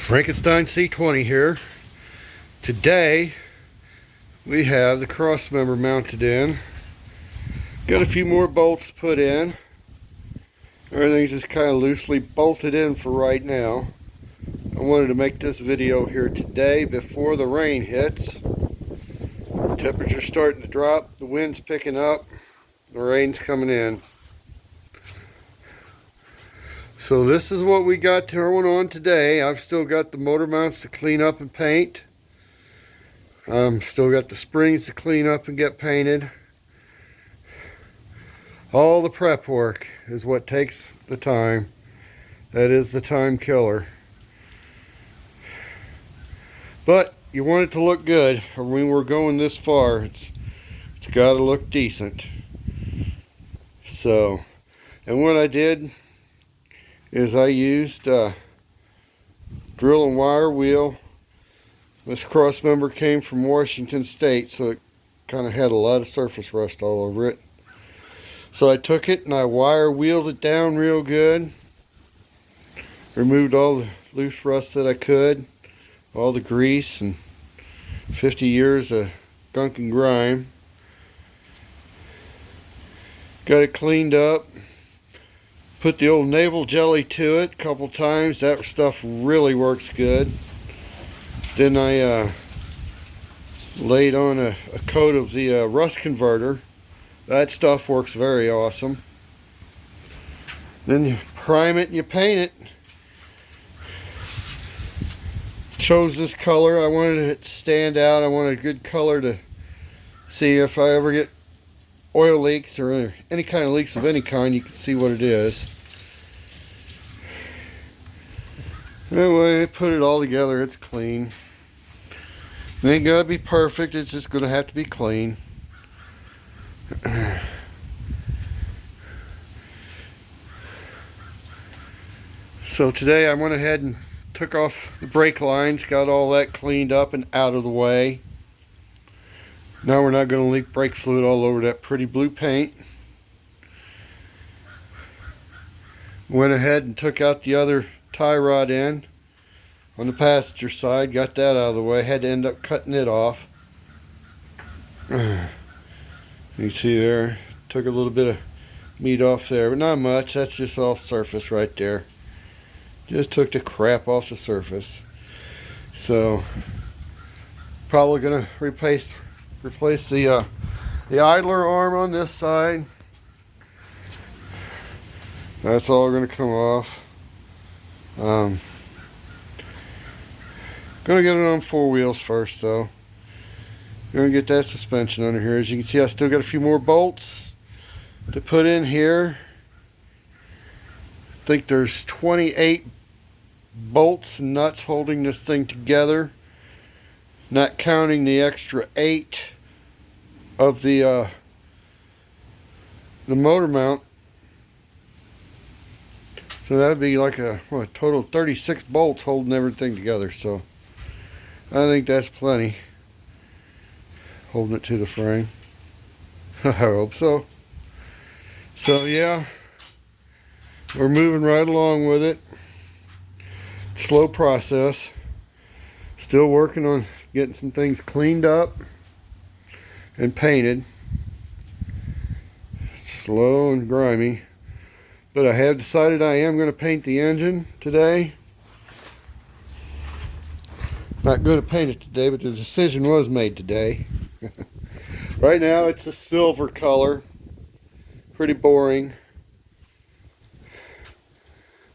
Frankenstein C20 here. Today we have the cross member mounted in. Got a few more bolts put in. Everything's just kind of loosely bolted in for right now. I wanted to make this video here today before the rain hits. The temperature's starting to drop, the wind's picking up, the rain's coming in. So this is what we got going on today. I've still got the motor mounts to clean up and paint. Still got the springs to clean up and get painted. All the prep work is what takes the time. That is the time killer. But you want it to look good. When we're going this far, it's got to look decent. So, and what I did is I used drill and wire wheel. This cross member came from Washington State, so it kind of had a lot of surface rust all over it. So I took it and I wire wheeled it down real good. Removed all the loose rust that I could, all the grease and 50 years of gunk and grime. Got it cleaned up. Put the old navel jelly to it a couple times. That stuff really works good. Then I laid on a coat of the rust converter. That stuff works very awesome. Then you prime it and you paint it. Chose this color. I wanted it to stand out. I wanted a good color to see if I ever get oil leaks or any kind of leaks of any kind, you can see what it is. Anyway, put it all together. It's clean. It ain't gotta be perfect. It's just gonna have to be clean. So today I went ahead and took off the brake lines, got all that cleaned up and out of the way. Now we're not going to leak brake fluid all over that pretty blue paint. Went ahead and took out the other tie rod end on the passenger side, got that out of the way. Had to end up cutting it off. You see there, took a little bit of meat off there, but not much. That's just all surface right there. Just took the crap off the surface. So probably going to replace the idler arm on this side. That's all going to come off. Going to get it on 4 wheels first though. Going to get that suspension under here. As you can see, I still got a few more bolts to put in here. I think there's 28 bolts and nuts holding this thing together, not counting the extra 8 of the motor mount. So that'd be like a total of 36 bolts holding everything together. So I think that's plenty, holding it to the frame. I hope so. So yeah, we're moving right along with it. Slow process. Still working on getting some things cleaned up and painted. Slow and grimy. But I have decided I am going to paint the engine today. Not going to paint it today, but the decision was made today. Right now it's a silver color. Pretty boring.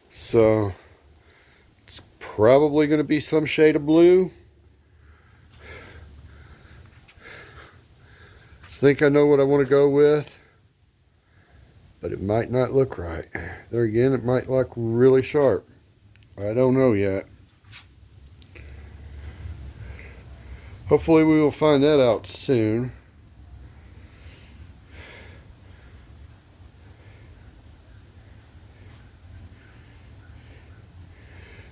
So it's probably going to be some shade of blue. I think I know what I want to go with, but it might not look right. There again, it might look really sharp. I don't know yet. Hopefully we will find that out soon.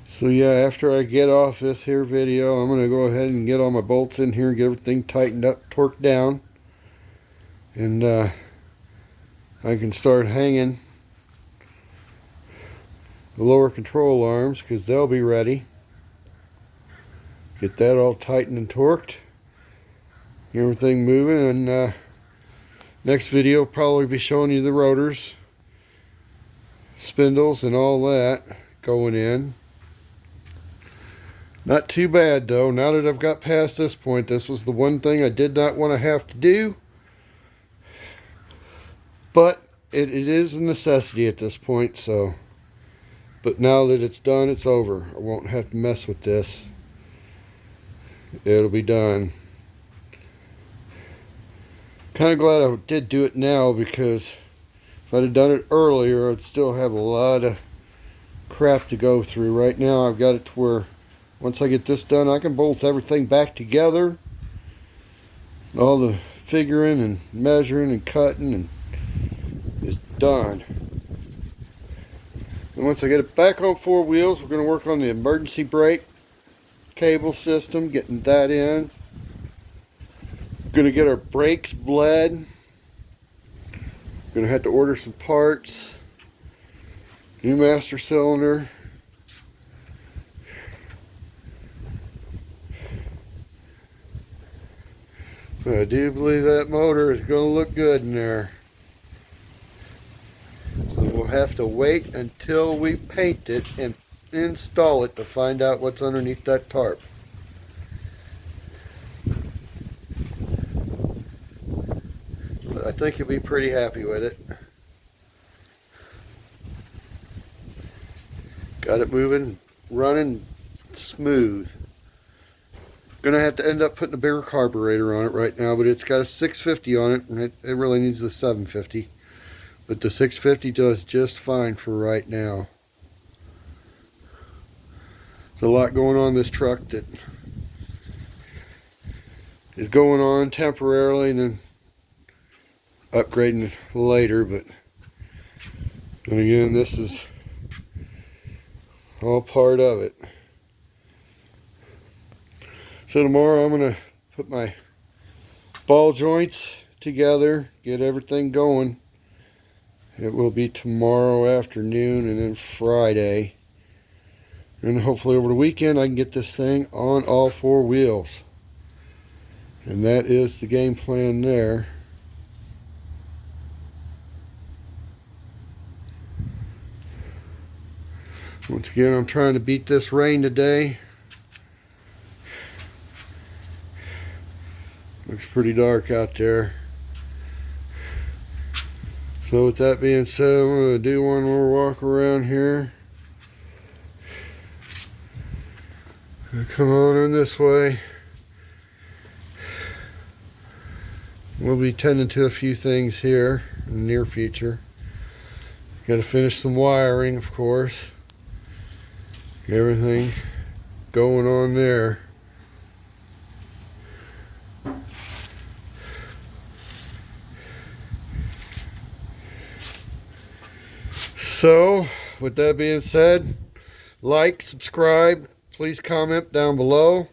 So yeah, after I get off this here video, I'm going to go ahead and get all my bolts in here and get everything tightened up, torqued down. And I can start hanging the lower control arms because they'll be ready. Get that all tightened and torqued. Everything moving, and next video will probably be showing you the rotors, spindles, and all that going in. Not too bad though. Now that I've got past this point, this was the one thing I did not want to have to do. But it is a necessity at this point, so. But now that it's done, it's over. I won't have to mess with this. It'll be done. Kind of glad I did do it now, because if I'd have done it earlier, I'd still have a lot of crap to go through. Right now, I've got it to where once I get this done, I can bolt everything back together. All the figuring and measuring and cutting and is done. And once I get it back on 4 wheels, we're going to work on the emergency brake cable system, getting that in. Going to get our brakes bled. Going to have to order some parts. New master cylinder. But I do believe that motor is going to look good in there. So we'll have to wait until we paint it and install it to find out what's underneath that tarp. But I think you'll be pretty happy with it. Got it moving, running smooth. Gonna have to end up putting a bigger carburetor on it right now, but it's got a 650 on it, and it really needs the 750. But the 650 does just fine for right now. There's a lot going on in this truck that is going on temporarily and then upgrading it later, but and again, this is all part of it. So tomorrow I'm going to put my ball joints together, get everything going. It will be tomorrow afternoon and then Friday. And hopefully over the weekend I can get this thing on all 4 wheels. And that is the game plan there. Once again, I'm trying to beat this rain today. Looks pretty dark out there. So with that being said, I'm going to do one more walk around here. Come on in this way. We'll be tending to a few things here in the near future. Got to finish some wiring, of course. Everything going on there. So, with that being said, like, subscribe, please comment down below,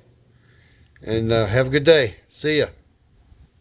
and have a good day. See ya.